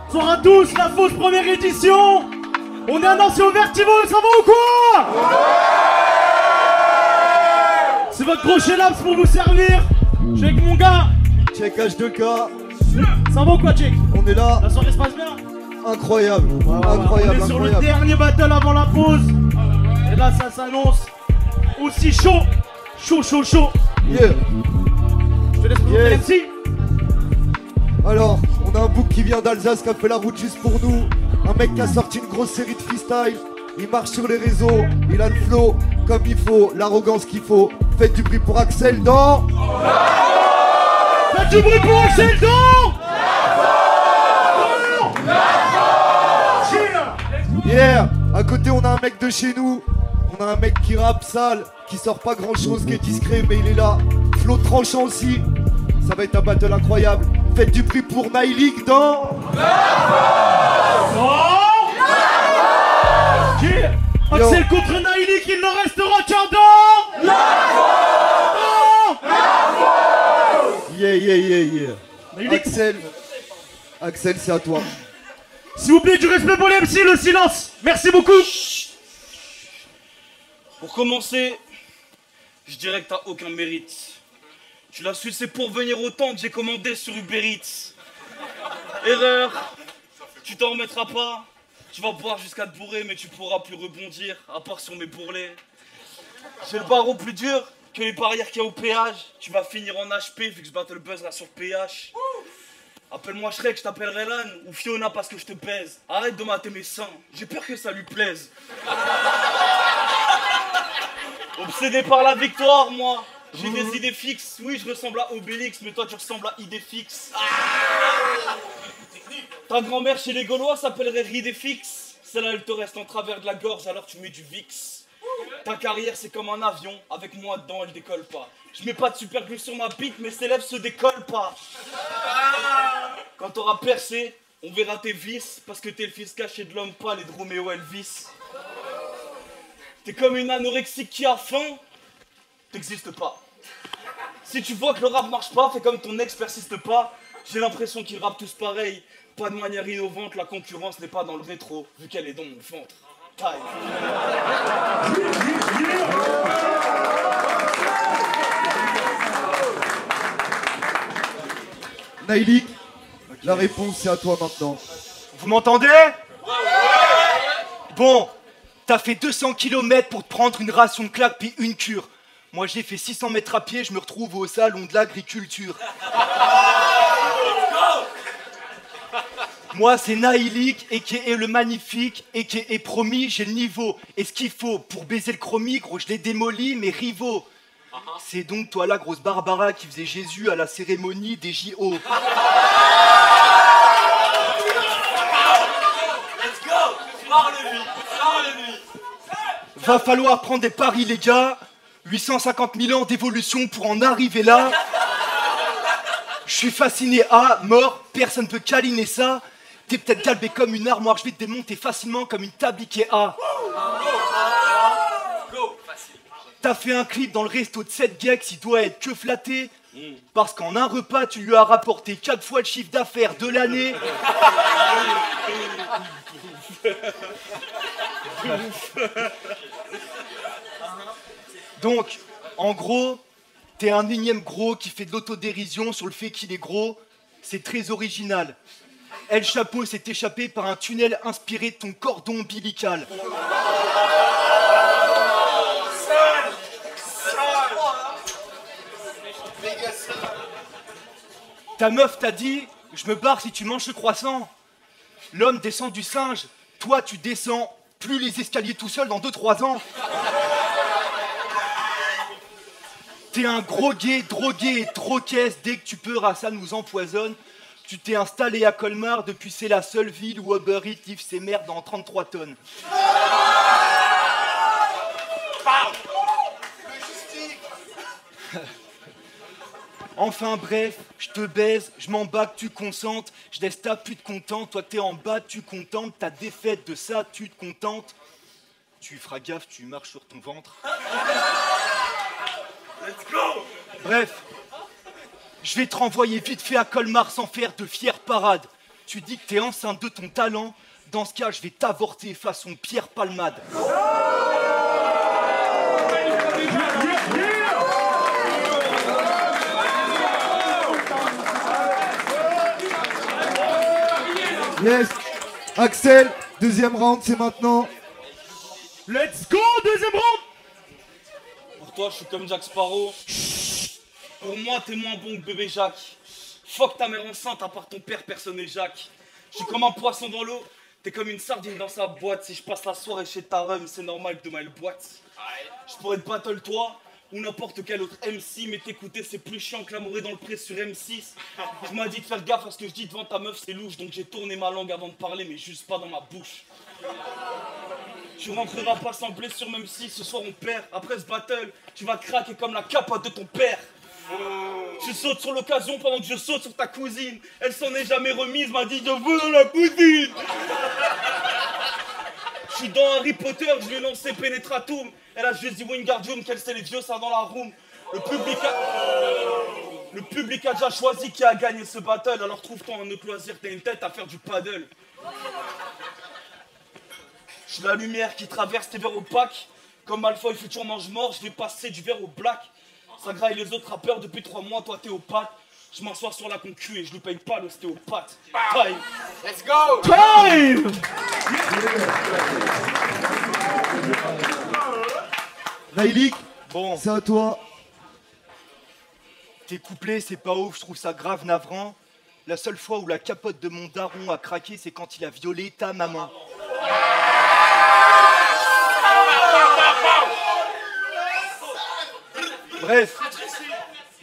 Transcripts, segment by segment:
Bonsoir à tous, la fausse première édition. On est un ancien au Vertivo, ça va ou quoi? C'est votre crochet laps pour vous servir. Je suis avec mon gars. Check H2K. Ça va ou quoi, Check? On est là. La soirée se passe bien? Incroyable. On est sur le dernier battle avant la pause. Et là, ça s'annonce aussi chaud. Chaud. Yeah. Je te laisse présenter MC. Alors, on a un bouc qui vient d'Alsace qui a fait la route juste pour nous. Un mec qui a sorti une grosse série de freestyle. Il marche sur les réseaux, il a le flow comme il faut, l'arrogance qu'il faut. Faites du bruit pour Axel dans... Faites du bruit pour Axel dans... Yeah. À côté, on a un mec de chez nous. On a un mec qui rappe sale, qui sort pas grand chose, qui est discret, mais il est là. Flow tranchant aussi. Ça va être un battle incroyable. Faites du bruit pour Naïlik dans... Axel contre Naïlik, il n'en restera qu'un dans... Yeah. Naïlik. Axel, c'est à toi. S'il vous plaît, du respect pour les MC, le silence. Merci beaucoup. Pour commencer, je dirais que t'as aucun mérite. Tu l'as su, c'est pour venir autant que j'ai commandé sur Uber Eats. Erreur, tu t'en remettras pas. Tu vas boire jusqu'à te bourrer, mais tu pourras plus rebondir, à part sur mes bourrelets. J'ai le barreau plus dur que les barrières qu'il y a au péage. Tu vas finir en HP vu que je battle buzzera sur PH. Appelle-moi Shrek, je t'appellerai Lan, ou Fiona parce que je te baise. Arrête de mater mes seins, j'ai peur que ça lui plaise. Obsédé par la victoire, moi. J'ai des idées fixes. Oui, je ressemble à Obélix, mais toi tu ressembles à Idéfix. Ta grand-mère chez les Gaulois s'appellerait Ridéfix. Celle-là, elle te reste en travers de la gorge, alors tu mets du Vicks. Ta carrière, c'est comme un avion. Avec moi dedans, elle décolle pas. Je mets pas de superglue sur ma bite, mais ses lèvres se décollent pas. Quand t'auras percé, on verra tes vices, parce que t'es le fils caché de l'homme pâle et de Roméo Elvis. T'es comme une anorexique qui a faim. T'existes pas. Si tu vois que le rap marche pas, fais comme ton ex persiste pas. J'ai l'impression qu'ils rappent tous pareil. Pas de manière innovante, la concurrence n'est pas dans le rétro, vu qu'elle est dans mon ventre. Taille. Naïlik, la réponse c'est à toi maintenant. Vous m'entendez? Bon, t'as fait 200 km pour te prendre une ration de claque puis une cure. Moi j'ai fait 600 mètres à pied, je me retrouve au salon de l'agriculture. Moi c'est Naïlik, et qui est le magnifique, et qui est promis, j'ai le niveau. Et ce qu'il faut pour baiser le chromie, gros, je l'ai démoli, mes rivaux. C'est donc toi la grosse Barbara qui faisait Jésus à la cérémonie des JO. Let's go. Parle-lui. Va falloir prendre des paris les gars. 850 000 ans d'évolution pour en arriver là. Je suis fasciné à mort, personne peut câliner ça. T'es peut-être galbé comme une armoire, je vais te démonter facilement comme une table Ikea. T'as fait un clip dans le resto de 7 geeks, il doit être que flatté. Parce qu'en un repas, tu lui as rapporté 4 fois le chiffre d'affaires de l'année. Donc, en gros, t'es un énième gros qui fait de l'autodérision sur le fait qu'il est gros. C'est très original. El Chapeau s'est échappé par un tunnel inspiré de ton cordon ombilical. Ta meuf t'a dit, je me barre si tu manges ce croissant. L'homme descend du singe, toi tu descends plus les escaliers tout seul dans 2-3 ans. T'es un gros gay, drogué et trop caisse, dès que tu peux, ça nous empoisonne. Tu t'es installé à Colmar, depuis c'est la seule ville où Uber Eats livre ses merdes en 33 tonnes. Enfin bref, je te baise, je m'en bats, tu consentes, je laisse ta pute contente, toi t'es en bas, tu contentes, ta défaite de ça, tu te contentes. Tu feras gaffe, tu marches sur ton ventre. Let's go. Bref, je vais te renvoyer vite fait à Colmar sans faire de fières parades. Tu dis que t'es enceinte de ton talent. Dans ce cas, je vais t'avorter façon Pierre Palmade. Yes. Axel, deuxième round, c'est maintenant. Let's go, deuxième round. Pour toi, je suis comme Jack Sparrow. Pour moi, t'es moins bon que bébé Jacques. Fuck ta mère enceinte, à part ton père, personne n'est Jacques. Je suis comme un poisson dans l'eau. T'es comme une sardine dans sa boîte. Si je passe la soirée chez ta rhum, c'est normal que demain elle boite. Je pourrais te battle toi ou n'importe quel autre MC, mais t'écouter c'est plus chiant que l'amour est dans le pré sur M6. Je m'as dit de faire gaffe à ce que je dis devant ta meuf, c'est louche, donc j'ai tourné ma langue avant de parler, mais juste pas dans ma bouche. Tu rentreras pas sans blessure même si ce soir on perd. Après ce battle, tu vas craquer comme la capote de ton père. Tu sautes sur l'occasion pendant que je saute sur ta cousine. Elle s'en est jamais remise, m'a dit je veux dans la cousine. Je suis dans Harry Potter, je lui ai lancé Penetratum. Elle a juste dit Wingardium, qu'elle sait les vieux ça dans la room. Le public a déjà choisi qui a gagné ce battle. Alors trouve-toi un autre loisir, t'as une tête à faire du paddle. Je suis la lumière qui traverse tes verres opaques. Comme Malfoy futur mange-mort, je vais passer du vert au black. Ça graille les autres rappeurs depuis 3 mois, toi t'es au pâte. Je m'assois sur la concu et je lui paye pas l'ostéopathe. Time. Let's go! Time. Naïlik, Bon, c'est à toi. tes couplets, c'est pas ouf, je trouve ça grave navrant. La seule fois où la capote de mon daron a craqué, c'est quand il a violé ta maman. Bref.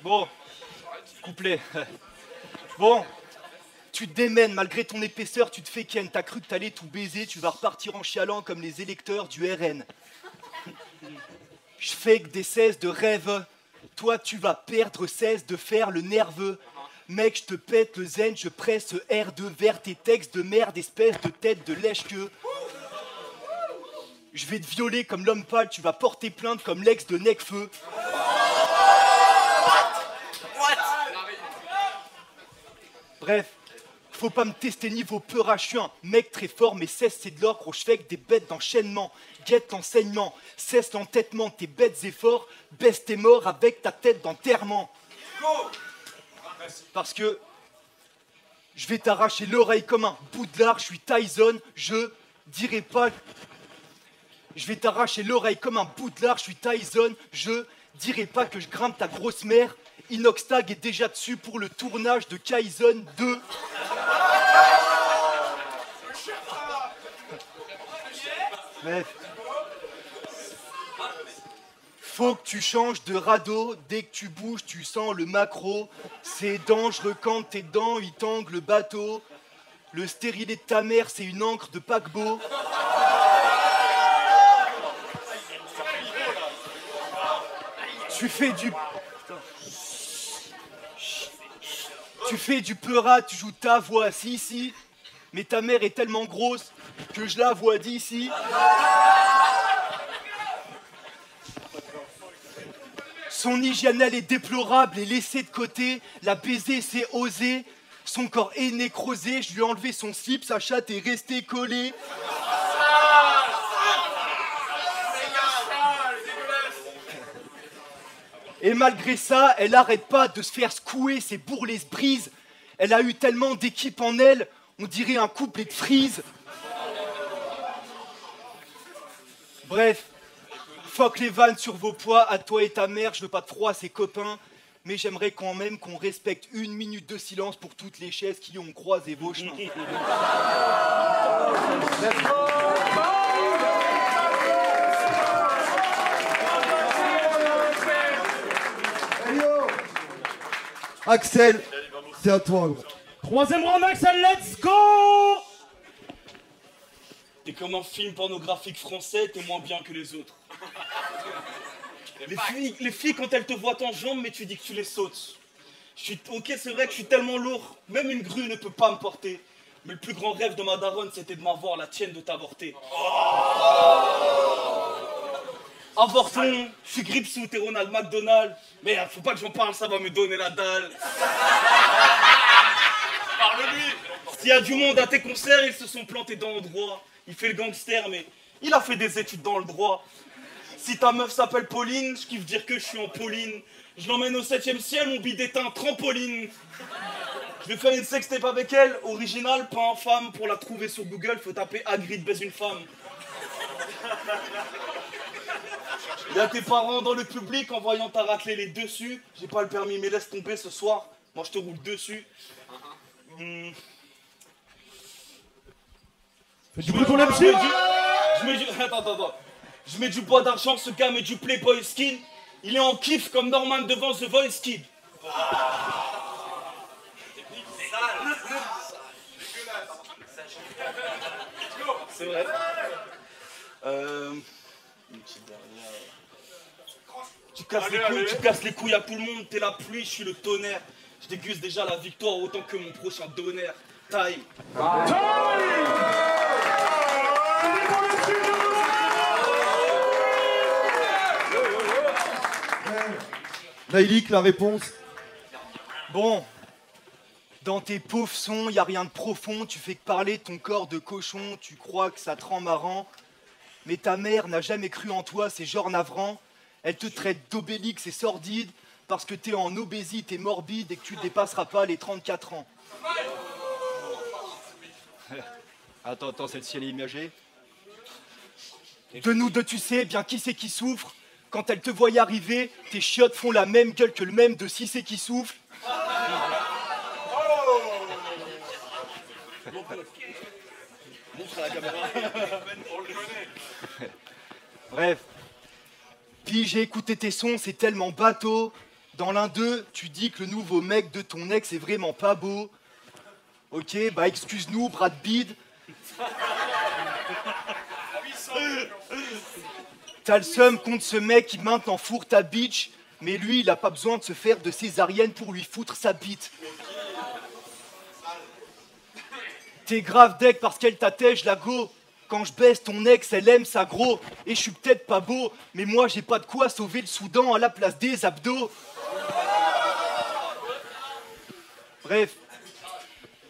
Bon. Couplet. Bon. Tu te démènes, malgré ton épaisseur, tu te fais ken. T'as cru que t'allais tout baiser, tu vas repartir en chialant comme les électeurs du RN. Je fais que des 16 de rêve. Toi, tu vas perdre 16 de faire le nerveux. Mec, je te pète le zen, je presse R2 vers tes textes de merde, espèce de tête de lèche-queue. Je vais te violer comme l'homme pâle, tu vas porter plainte comme l'ex de Necfeu. Bref, faut pas me tester niveau peur, je suis un mec très fort, mais cesse c'est de l'or, gros, je fais que des bêtes d'enchaînement. Guette l'enseignement, cesse l'entêtement, tes bêtes efforts, baisse tes morts avec ta tête d'enterrement. Parce que je vais t'arracher l'oreille comme un bout de lard, je suis Tyson, je dirai pas. Je vais t'arracher l'oreille comme un bout de lard, je suis Tyson, je dirai pas que je grimpe ta grosse mère. Inoxtag est déjà dessus pour le tournage de Kaizen 2. Bref. Faut que tu changes de radeau, dès que tu bouges, tu sens le macro. C'est dangereux quand tes dents, ils tanguent le bateau. Le stérilet de ta mère, c'est une encre de paquebot. Tu fais du... Tu fais du peurat, tu joues ta voix, si. Mais ta mère est tellement grosse que je la vois d'ici. Son hygiène, elle est déplorable et laissée de côté. La baiser, c'est oser. Son corps est nécrosé. Je lui ai enlevé son slip, sa chatte est restée collée. Et malgré ça, elle arrête pas de se faire secouer, ses bourrelets se brisent. Elle a eu tellement d'équipes en elle, on dirait un couplet de Freeze. Bref, fuck les vannes sur vos poids, à toi et ta mère, je veux pas de froid, ses copains. Mais j'aimerais quand même qu'on respecte 1 minute de silence pour toutes les chaises qui ont croisé vos chemins. Axel, c'est à toi. Gros. Troisième round, Axel, let's go. T'es comme un film pornographique français, t'es moins bien que les autres. Les filles, quand elles te voient en jambes, mais tu dis que tu les sautes. Ok, c'est vrai que je suis tellement lourd, même une grue ne peut pas me porter. Mais le plus grand rêve de ma daronne, c'était de m'avoir, la tienne de t'avorter. Avorton, je suis Gripsou, t'es Ronald McDonald. Merde, faut pas que j'en parle, ça va me donner la dalle. S'il y a du monde à tes concerts, ils se sont plantés dans le droit. Il fait le gangster, mais il a fait des études dans le droit. Si ta meuf s'appelle Pauline, je kiffe dire que je suis en Pauline. Je l'emmène au 7ème ciel, mon bide est un trampoline. Je vais faire une sextape avec elle, originale, pas infâme. Pour la trouver sur Google, faut taper Hagrid baise une femme. Il y a tes parents dans le public en voyant ta racler les dessus. J'ai pas le permis, mais laisse tomber ce soir. Moi, je te roule dessus. Fais du bruit pour l'MC. Attends. Je mets du bois d'argent, ce gars met du Playboy skin. Il est en kiff comme Norman devant The Voice Kid. C'est vrai. Une petite dernière. Tu casses les couilles à tout le monde, t'es la pluie, je suis le tonnerre. Je déguste déjà la victoire autant que mon prochain donneur. Time. Naïlik, la réponse. Bon, dans tes pauvres sons, y a rien de profond, tu fais que parler ton corps de cochon, tu crois que ça te rend marrant. Mais ta mère n'a jamais cru en toi, c'est genre navrant. Elle te traite d'obélix et sordide parce que t'es en obésité morbide et que tu dépasseras pas les 34 ans. Attends, celle-ci elle est imagée. De nous deux, tu sais bien qui c'est qui souffre. Quand elle te voit y arriver, tes chiottes font la même gueule que le même de si c'est qui souffle. Montre à la caméra. Bref. Puis j'ai écouté tes sons, c'est tellement bateau. Dans l'un d'eux, tu dis que le nouveau mec de ton ex est vraiment pas beau. Ok, bah excuse-nous, Brad Pitt. T'as le seum contre ce mec qui maintenant fourre ta bitch, mais lui, il a pas besoin de se faire de césarienne pour lui foutre sa bite. T'es grave deck parce qu'elle t'attège la go. Quand je baisse ton ex, elle aime ça gros. Et je suis peut-être pas beau, mais moi j'ai pas de quoi sauver le Soudan à la place des abdos. Bref,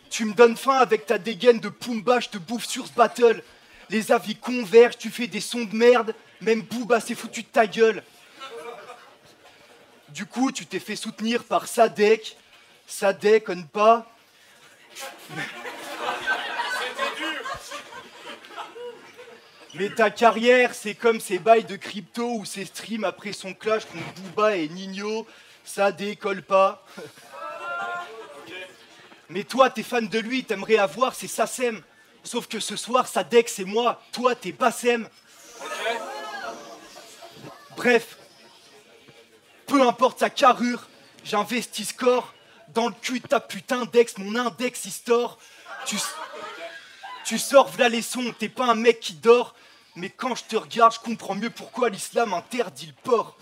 tu me donnes faim avec ta dégaine de Pumba, je te bouffe sur ce battle. Les avis convergent, tu fais des sons de merde, même Booba s'est foutu de ta gueule. Du coup, tu t'es fait soutenir par Sadek. Ça déconne pas. Mais ta carrière, c'est comme ces bails de crypto ou ces streams après son clash contre Booba et Nino. Ça décolle pas. Mais toi, t'es fan de lui, t'aimerais avoir ses SACEM. Sauf que ce soir, Sadek, c'est moi. Toi, t'es Bassem. Bref. Peu importe sa carrure, j'investis score. Dans le cul de ta putain d'ex, mon index il store. Tu sors v'là les sons, t'es pas un mec qui dort. Mais quand je te regarde, je comprends mieux pourquoi l'islam interdit le porc.